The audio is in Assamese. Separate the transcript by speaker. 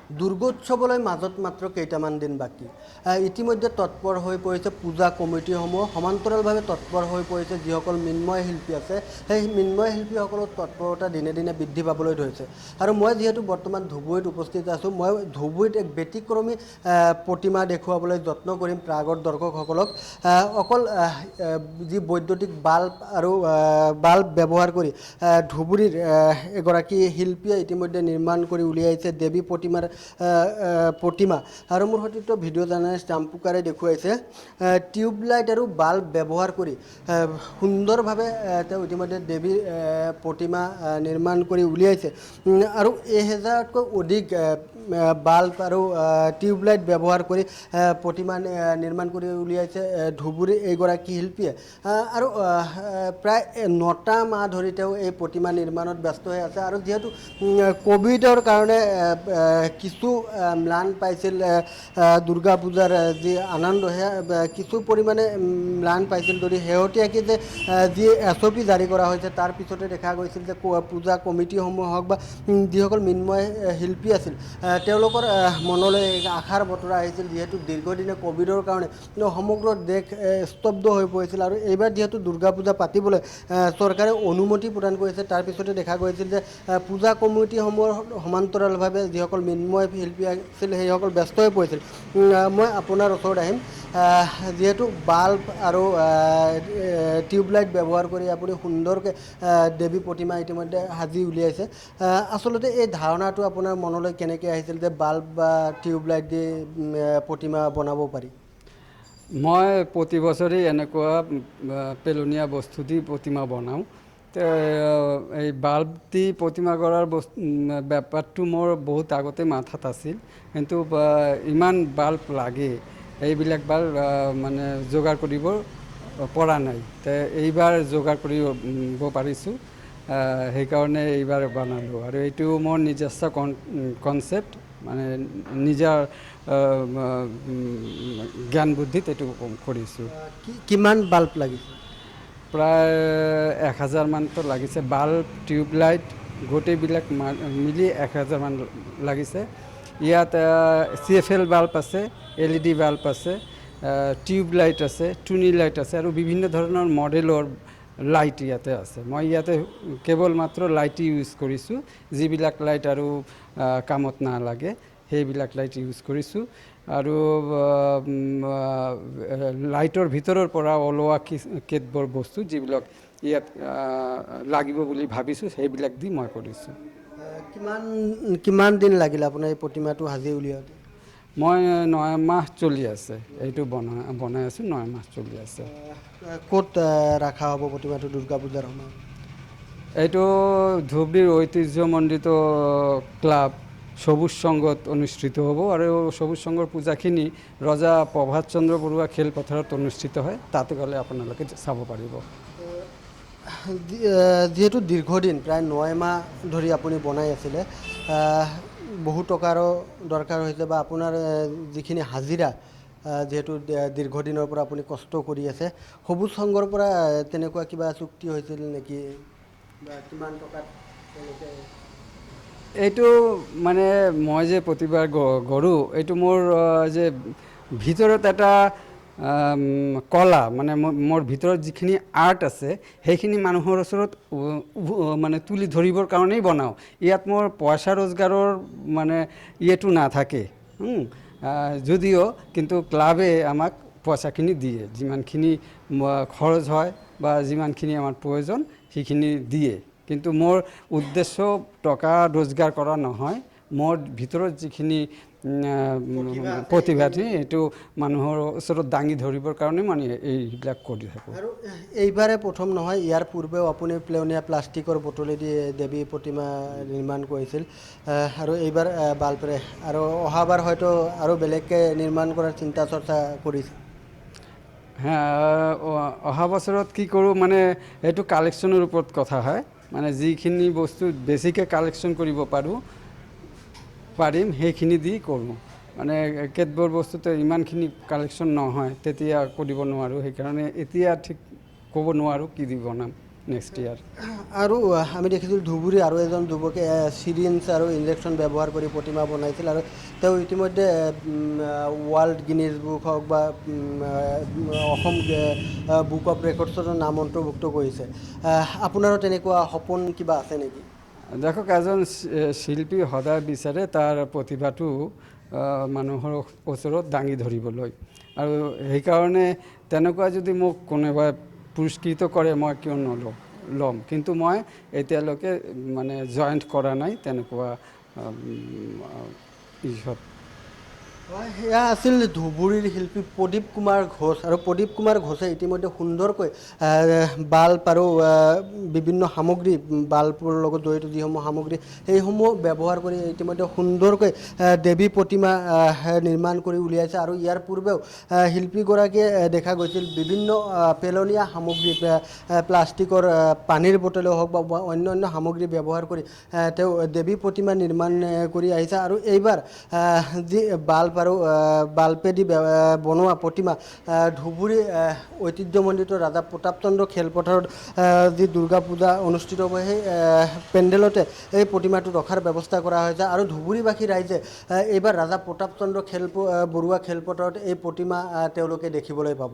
Speaker 1: দুৰ্গোৎসৱলৈ মাজত মাত্ৰ কেইটামান দিন বাকী। ইতিমধ্যে তৎপৰ হৈ পৰিছে পূজা কমিটিসমূহ, সমান্তৰালভাৱে তৎপৰ হৈ পৰিছে যিসকল মৃন্ময় শিল্পী আছে, সেই মৃন্ময় শিল্পীসকলৰ তৎপৰতা দিনে দিনে বৃদ্ধি পাবলৈ ধৰিছে। আৰু মই যিহেতু বৰ্তমান ধুবুৰীত উপস্থিত আছোঁ, মই ধুবুৰীত এক ব্যতিক্ৰমী প্ৰতিমা দেখুৱাবলৈ যত্ন কৰিম প্ৰাগৰ দৰ্শকসকলক। অকল যি বৈদ্যুতিক বাল্ব আৰু বাল্ব ব্যৱহাৰ কৰি ধুবুৰীৰ এগৰাকী শিল্পীয়ে ইতিমধ্যে নিৰ্মাণ কৰি উলিয়াইছে দেৱী প্ৰতিমাৰ প্ৰতিমা। আৰু মোৰ সৈতে ভিডিঅ' জাৰ্নেলিষ্ট ৰামপুকাৰে দেখুৱাইছে টিউবলাইট আৰু বাল্ব ব্যৱহাৰ কৰি সুন্দৰভাৱে তেওঁ ইতিমধ্যে দেৱীৰ প্ৰতিমা নিৰ্মাণ কৰি উলিয়াইছে। আৰু 1000তকৈ অধিক বাল্ব আৰু টিউবলাইট ব্যৱহাৰ কৰি প্ৰতিমা নিৰ্মাণ কৰি উলিয়াইছে ধুবুৰীৰ এইগৰাকী শিল্পীয়ে। আৰু প্ৰায় 9টা মাহ ধৰি তেওঁ এই প্ৰতিমা নিৰ্মাণত ব্যস্ত হৈ আছে। আৰু যিহেতু ক'ভিডৰ কাৰণে কিছু ম্লান পাইছিল দুৰ্গা পূজাৰ যি আনন্দ, সেয়া কিছু পৰিমাণে ম্লান পাইছিল। যদি শেহতীয়াকৈ যে যি SOP জাৰি কৰা হৈছে তাৰ পিছতে দেখা গৈছিল যে পূজা কমিটিসমূহ হওক বা যিসকল মৃন্ময় শিল্পী আছিল তেওঁলোকৰ মনলৈ আশাৰ বতৰা আহিছিল, যিহেতু দীৰ্ঘদিনে ক'ভিডৰ কাৰণে সমগ্ৰ দেশ স্তব্ধ হৈ পৰিছিল। আৰু এইবাৰ যিহেতু দুৰ্গা পূজা পাতিবলৈ চৰকাৰে অনুমতি প্ৰদান কৰিছে, তাৰ পিছতে দেখা গৈছিল যে পূজা কমিটিসমূহৰ সমান্তৰালভাৱে যিসকল মৃন্ময় শিল্পী আছিল সেইসকল ব্যস্ত হৈ পৰিছিল। মই আপোনাৰ ওচৰত আহিম, যিহেতু বাল্ব আৰু টিউবলাইট ব্যৱহাৰ কৰি আপুনি সুন্দৰকৈ দেৱী প্ৰতিমা ইতিমধ্যে সাজি উলিয়াইছে। আচলতে এই ধাৰণাটো আপোনাৰ মনলৈ কেনেকৈ আহিছিল যে বাল্ব বা টিউবলাইট দি প্ৰতিমা বনাব পাৰি?
Speaker 2: মই প্ৰতি বছৰেই এনেকুৱা পেলনীয়া বস্তু দি প্ৰতিমা বনাওঁ। এই বাল্ব দি প্ৰতিমা কৰাৰ ব্যাপাৰটো মোৰ বহুত আগতে মাথাত আছিল, কিন্তু ইমান বাল্ব লাগে এইবিলাক বাল্ব মানে যোগাৰ কৰিব পৰা নাই। এইবাৰ যোগাৰ কৰিব পাৰিছোঁ, সেইকাৰণে এইবাৰ বনালোঁ। আৰু এইটো মোৰ নিজস্ব কনচেপ্ট, মানে নিজৰ জ্ঞান বুদ্ধিত এইটো কৰিছোঁ।
Speaker 1: কিমান বাল্ব লাগিছে?
Speaker 2: প্ৰায় 1000 মানটো লাগিছে। বাল্ব টিউবলাইট গোটেইবিলাক মিলি 1000 মান লাগিছে। ইয়াত CFL বাল্ব আছে, LED বাল্ব আছে, টিউবলাইট আছে, টুনি লাইট আছে আৰু বিভিন্ন ধৰণৰ মডেলৰ লাইট ইয়াতে আছে। মই ইয়াতে কেৱল মাত্ৰ লাইট ইউজ কৰিছোঁ, যিবিলাক লাইট আৰু কামত নালাগে সেইবিলাক লাইট ইউজ কৰিছোঁ। আৰু লাইটৰ ভিতৰৰ পৰা ওলোৱা কেতবোৰ বস্তু যিবিলাক ইয়াত লাগিব বুলি ভাবিছোঁ সেইবিলাক দি মই কৰিছোঁ।
Speaker 1: কিমান দিন লাগিল আপোনাৰ এই প্ৰতিমাটো সাজি উলিয়াওঁতে?
Speaker 2: মই 9 মাহ চলি আছে, এইটো বনাই আছোঁ, 9 মাহ চলি আছে।
Speaker 1: ক'ত ৰখা হ'ব প্ৰতিমাটো দুৰ্গা পূজাৰ সময়ত?
Speaker 2: এইটো ধুবুৰীৰ ঐতিহ্যমণ্ডিত ক্লাব সবুজ সংঘত অনুষ্ঠিত হ'ব। আৰু সবুজ সংঘৰ পূজাখিনি ৰজা প্ৰভাত চন্দ্ৰ বৰুৱা খেলপথাৰত অনুষ্ঠিত হয়, তাতে গ'লে আপোনালোকে চাব পাৰিব।
Speaker 1: যিহেতু দীৰ্ঘদিন প্ৰায় 9 মাহ ধৰি আপুনি বনাই আছিলে, বহু টকাৰো দৰকাৰ হৈছে বা আপোনাৰ যিখিনি হাজিৰা, যিহেতু দীৰ্ঘদিনৰ পৰা আপুনি কষ্ট কৰি আছে, সবুজ সংঘৰ পৰা তেনেকুৱা কিবা চুক্তি হৈছিল নেকি বা কিমান টকাত?
Speaker 2: এইটো মানে মই যে প্ৰতিবাৰ গঢ়োঁ, এইটো মোৰ যে ভিতৰত এটা কলা, মানে মোৰ ভিতৰত যিখিনি আৰ্ট আছে সেইখিনি মানুহৰ ওচৰত মানে তুলি ধৰিবৰ কাৰণেই বনাওঁ। ইয়াত মোৰ পইচা ৰোজগাৰৰ মানে ইয়েটো নাথাকে, যদিও কিন্তু ক্লাবে আমাক পইচাখিনি দিয়ে, যিমানখিনি খৰচ হয় বা যিমানখিনি আমাৰ প্ৰয়োজন সেইখিনি দিয়ে। কিন্তু মোৰ উদ্দেশ্য টকা ৰোজগাৰ কৰা নহয়, মোৰ ভিতৰত যিখিনি প্ৰতিভা এইটো মানুহৰ ওচৰত দাঙি ধৰিবৰ কাৰণে মানে এইবিলাক কৰি থাকোঁ।
Speaker 1: আৰু এইবাৰে প্ৰথম নহয়, ইয়াৰ পূৰ্বেও আপুনি পেলনীয়া প্লাষ্টিকৰ বটলেদি দেৱী প্ৰতিমা নিৰ্মাণ কৰিছিল, আৰু এইবাৰ বাল্বৰে, আৰু অহাবাৰ হয়তো আৰু বেলেগকৈ নিৰ্মাণ কৰাৰ চিন্তা চৰ্চা কৰিছে।
Speaker 2: অহা বছৰত কি কৰোঁ মানে এইটো কালেকশ্যনৰ ওপৰত কথা হয়, মানে যিখিনি বস্তু বেছিকৈ কালেকশ্যন কৰিব পাৰিম সেইখিনি দি কৰোঁ। মানে কেতবোৰ বস্তুতে ইমানখিনি কালেকশ্যন নহয়, তেতিয়া কৰিব নোৱাৰোঁ, সেইকাৰণে এতিয়া ঠিক ক'ব নোৱাৰোঁ কি দি বনাম। নেক্সট ইয়াৰ।
Speaker 1: আৰু আমি দেখিছিলোঁ ধুবুৰী আৰু এজন যুৱকে চিৰিঞ্জ আৰু ইনজেকশ্যন ব্যৱহাৰ কৰি প্ৰতিমা বনাইছিল আৰু তেওঁ ইতিমধ্যে ৱৰ্ল্ড গিনিজ বুক হওক বা অসম বুক অফ ৰেকৰ্ডছতো নাম অন্তৰ্ভুক্ত কৰিছে। আপোনাৰো তেনেকুৱা সপোন কিবা আছে নেকি?
Speaker 2: দেখক, এজন শিল্পী সদায় বিচাৰে তাৰ প্ৰতিভাটো মানুহৰ ওচৰত দাঙি ধৰিবলৈ, আৰু সেইকাৰণে তেনেকুৱা যদি মোক কোনোবাই পুৰস্কৃত কৰে মই কিয় ল'ম, কিন্তু মই এতিয়ালৈকে মানে জইণ্ট কৰা নাই তেনেকুৱা ইছত।
Speaker 1: সেয়া আছিল ধুবুৰীৰ শিল্পী প্ৰদীপ কুমাৰ ঘোষ, আৰু প্ৰদীপ কুমাৰ ঘোষে ইতিমধ্যে সুন্দৰকৈ বাল্ব আৰু বিভিন্ন সামগ্ৰী, বাল্বৰ লগত জড়িত যিসমূহ সামগ্ৰী সেইসমূহ ব্যৱহাৰ কৰি ইতিমধ্যে সুন্দৰকৈ দেৱী প্ৰতিমা নিৰ্মাণ কৰি উলিয়াইছে। আৰু ইয়াৰ পূৰ্বেও শিল্পীগৰাকীয়ে দেখা গৈছিল বিভিন্ন পেলনীয়া সামগ্ৰী, প্লাষ্টিকৰ পানীৰ বটলেই হওক বা অন্য সামগ্ৰী ব্যৱহাৰ কৰি তেওঁ দেৱী প্ৰতিমা নিৰ্মাণ কৰি আহিছে। আৰু এইবাৰ যি বাল্ব আৰু বাল্বেদি বনোৱা প্ৰতিমা ধুবুৰী ঐতিহ্যমণ্ডিত ৰাজা প্ৰতাপচন্দ্ৰ খেলপথাৰত যি দুৰ্গা পূজা অনুষ্ঠিত হ'ব সেই পেণ্ডেলতে এই প্ৰতিমাটো ৰখাৰ ব্যৱস্থা কৰা হৈছে। আৰু ধুবুৰীবাসী ৰাইজে এইবাৰ ৰাজা প্ৰতাপচন্দ্ৰ বৰুৱা খেলপথাৰত এই প্ৰতিমা তেওঁলোকে দেখিবলৈ পাব।